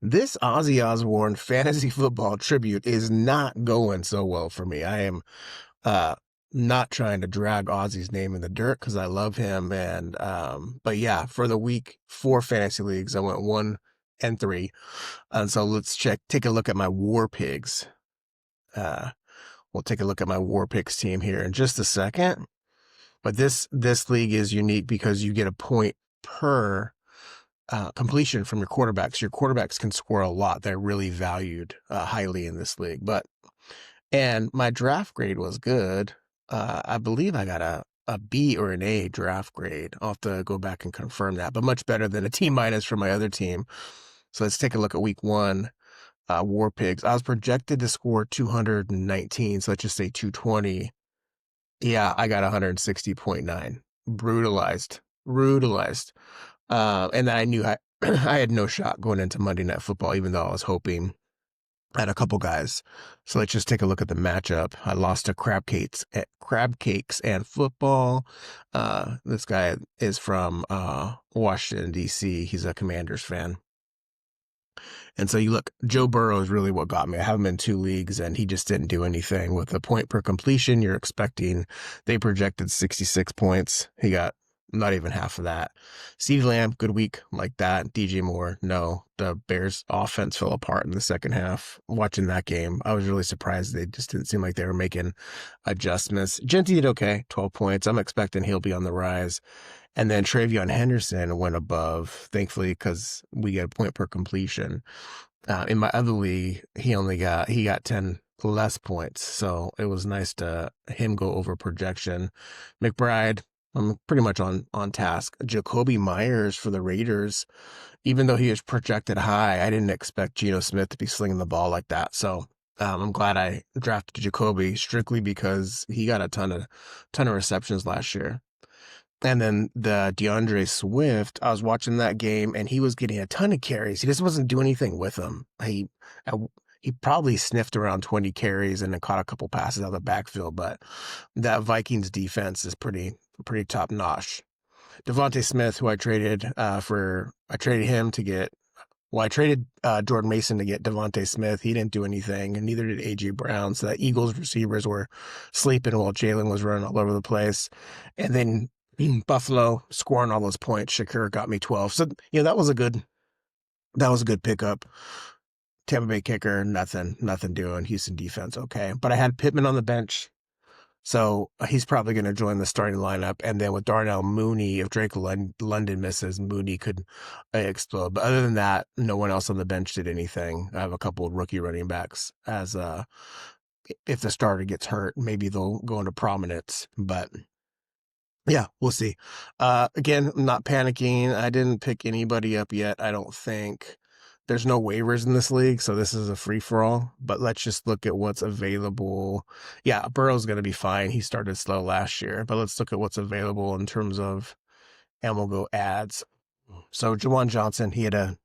This Ozzy Osbourne fantasy football tribute is not going so well for me. I am uh not trying to drag Ozzy's name in the dirt because I love him. And but yeah, for the week 4 fantasy leagues, I went 1 and 3. And so let's take a look at my War Pigs. Uh we'll take a look at my War Pigs team here in just a second. But this league is unique because you get a point per completion from your quarterbacks. Your quarterbacks can score a lot. They're really valued highly in this league. And my draft grade was good. I believe I got a B or an A draft grade. I'll have to go back and confirm that, but much better than a T minus for my other team. So let's take a look at week 1. War Pigs. I was projected to score 219, so let's just say 220. Yeah, I got 160.9. Brutalized. And then I knew I had no shot going into Monday Night Football, even though I was hoping. I had a couple guys. So let's just take a look at the matchup. I lost to Crab Cakes and Football. This guy is from Washington, D.C. He's a Commanders fan. And so you look, Joe Burrow is really what got me. I have him in 2 leagues, and he just didn't do anything. With the point per completion, you're expecting, they projected 66 points. He got not even half of that. CeeDee Lamb, good week like that. DJ Moore, no. The Bears offense fell apart in the second half. Watching that game, I was really surprised. They just didn't seem like they were making adjustments. Genty did okay, 12 points. I'm expecting he'll be on the rise. And then Travion Henderson went above, thankfully, because we get a point per completion. In my other league, he got 10 less points, so it was nice to him go over projection. McBride, I'm pretty much on task. Jacoby Myers for the Raiders, even though he was projected high, I didn't expect Geno Smith to be slinging the ball like that. So I'm glad I drafted Jacoby strictly because he got a ton of receptions last year. And then the DeAndre Swift, I was watching that game, and he was getting a ton of carries. He just wasn't doing anything with them. He probably sniffed around 20 carries and then caught a couple passes out of the backfield, but that Vikings defense is pretty top notch. Devontae Smith, who I traded him to get. Well, I traded Jordan Mason to get Devontae Smith. He didn't do anything, and neither did A.J. Brown. So the Eagles receivers were sleeping while Jalen was running all over the place. And then Buffalo scoring all those points. Shakur got me 12. So, that was a good pickup. Tampa Bay kicker, nothing doing. Houston defense, okay. But I had Pittman on the bench, so he's probably going to join the starting lineup. And then with Darnell Mooney, if Drake London misses, Mooney could explode. But other than that, no one else on the bench did anything. I have a couple of rookie running backs as if the starter gets hurt, maybe they'll go into prominence. But yeah, we'll see. Again, I'm not panicking. I didn't pick anybody up yet, I don't think. There's no waivers in this league, so this is a free-for-all. But let's just look at what's available. Yeah, Burrow's going to be fine. He started slow last year. But let's look at what's available in terms of, and we'll go ads. So Juwan Johnson, he had a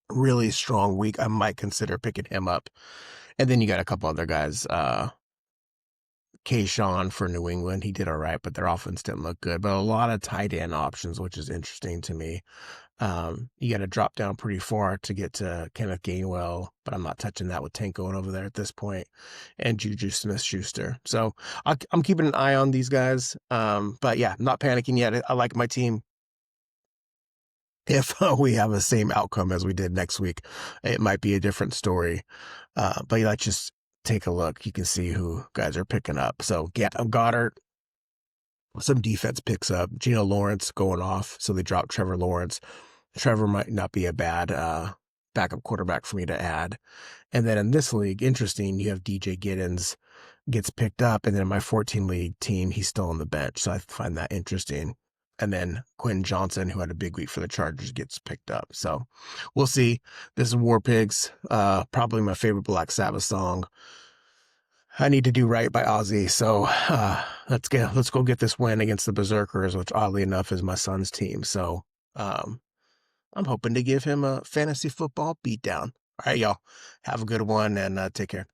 really strong week. I might consider picking him up. And then you got a couple other guys. Kayshawn for New England, he did all right, but their offense didn't look good. But a lot of tight end options, which is interesting to me. You got to drop down pretty far to get to Kenneth Gainwell, but I'm not touching that with Tank going over there at this point, and Juju Smith-Schuster. So I'm keeping an eye on these guys. But yeah, not panicking yet. I like my team. If we have the same outcome as we did next week, it might be a different story. But let's just take a look. You can see who guys are picking up. So yeah, Goddard, some defense picks up. Geno Lawrence going off, so they dropped Trevor Lawrence. Trevor might not be a bad backup quarterback for me to add. And then in this league, interesting, you have DJ Giddens gets picked up, and then in my 14 league team, he's still on the bench, so I find that interesting. And then Quinn Johnson, who had a big week for the Chargers, gets picked up. So we'll see. This is War Pigs, probably my favorite Black Sabbath song. I need to do right by Ozzy, so let's go get this win against the Berserkers, which oddly enough is my son's team. So I'm hoping to give him a fantasy football beatdown. All right, y'all. Have a good one, and take care.